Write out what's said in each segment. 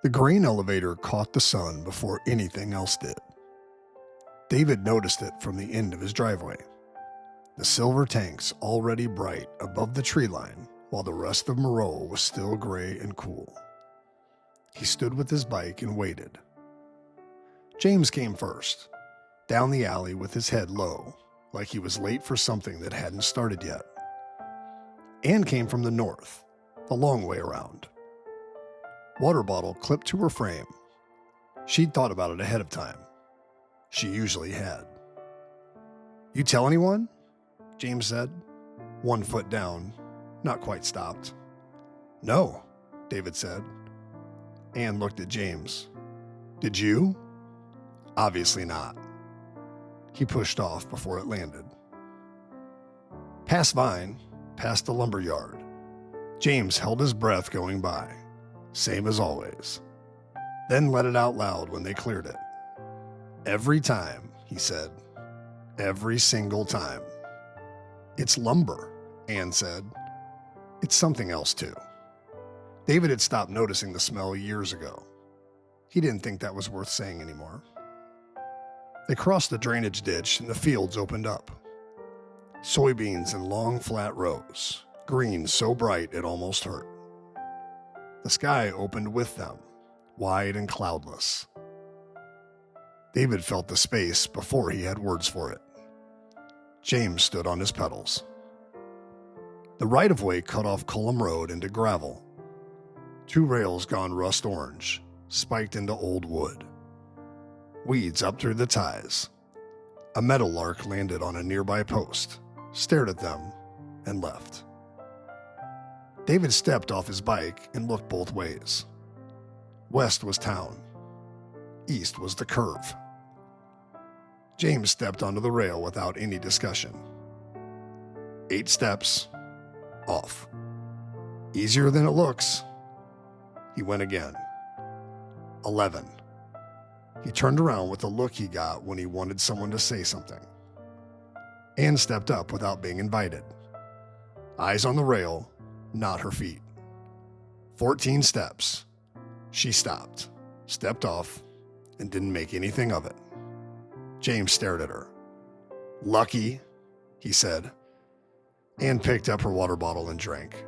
The grain elevator caught the sun before anything else did. David noticed it from the end of his driveway. The silver tanks already bright above the tree line, while the rest of Maroa was still gray and cool. He stood with his bike and waited. James came first, down the alley with his head low, like he was late for something that hadn't started yet. Anne came from the north, the long way around. Water bottle clipped to her frame. She'd thought about it ahead of time. She usually had. "You tell anyone?" James said, 1 foot down, not quite stopped. "No," David said. Anne looked at James. "Did you?" "Obviously not." He pushed off before it landed. Past Vine, past the lumber yard, James held his breath going by, same as always, then let it out loud when they cleared it. "Every time," he said. "Every single time." "It's lumber," Anne said. "It's something else, too." David had stopped noticing the smell years ago. He didn't think that was worth saying anymore. They crossed the drainage ditch and the fields opened up. Soybeans in long, flat rows, green so bright it almost hurt. The sky opened with them, wide and cloudless. David felt the space before he had words for it. James stood on his pedals. The right-of-way cut off Cullum Road into gravel. 2 rails gone rust orange, spiked into old wood. Weeds up through the ties. A meadowlark landed on a nearby post, stared at them, and left. David stepped off his bike and looked both ways. West was town. East was the curve. James stepped onto the rail without any discussion. 8 steps, off. Easier than it looks. He went again. 11. He turned around with the look he got when he wanted someone to say something. Anne stepped up without being invited. Eyes on the rail, not her feet. 14 steps. She stopped, stepped off, and didn't make anything of it. James stared at her. "Lucky," he said. Anne picked up her water bottle and drank.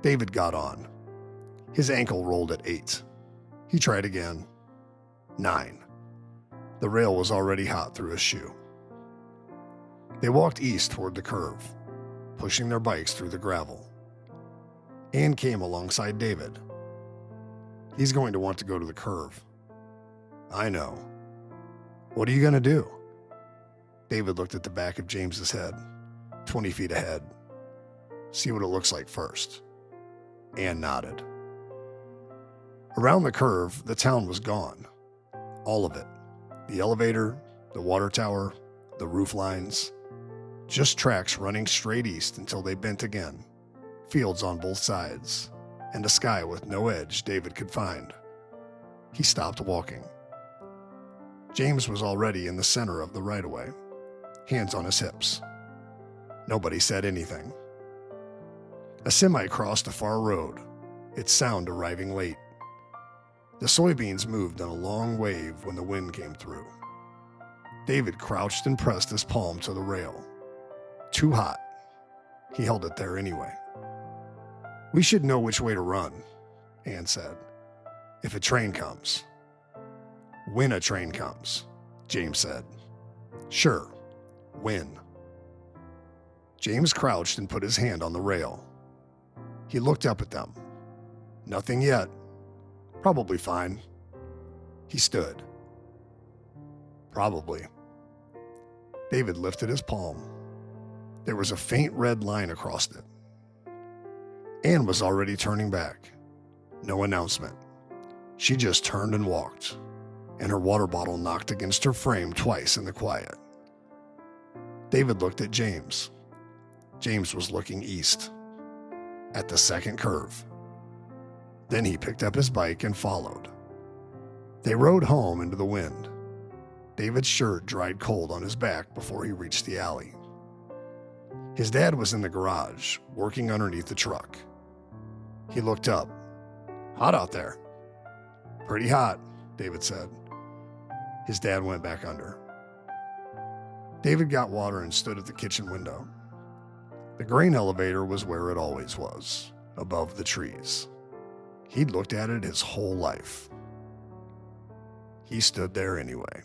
David got on. His ankle rolled at 8. He tried again. 9. The rail was already hot through his shoe. They walked east toward the curve, pushing their bikes through the gravel. Anne came alongside David. "He's going to want to go to the curve." "I know." "What are you going to do?" David looked at the back of James's head, 20 feet ahead. "See what it looks like first." Anne nodded. Around the curve, the town was gone. All of it. The elevator, the water tower, the roof lines. Just tracks running straight east until they bent again. Fields on both sides, and a sky with no edge David could find. He stopped walking. James was already in the center of the right-of-way, hands on his hips. Nobody said anything. A semi crossed a far road, its sound arriving late. The soybeans moved in a long wave when the wind came through. David crouched and pressed his palm to the rail. Too hot. He held it there anyway. "We should know which way to run," Anne said. "If a train comes." "When a train comes," James said. "Sure. When." James crouched and put his hand on the rail. He looked up at them. Nothing yet. Probably fine. He stood. Probably. David lifted his palm. There was a faint red line across it. Anne was already turning back. No announcement. She just turned and walked, and her water bottle knocked against her frame twice in the quiet. David looked at James. James was looking east, at the second curve. Then he picked up his bike and followed. They rode home into the wind. David's shirt dried cold on his back before he reached the alley. His dad was in the garage, working underneath the truck. He looked up. "Hot out there." Pretty hot, David said. His dad went back under. David got water and stood at the kitchen window. The grain elevator was where it always was, above the trees. He'd looked at it his whole life. He stood there anyway.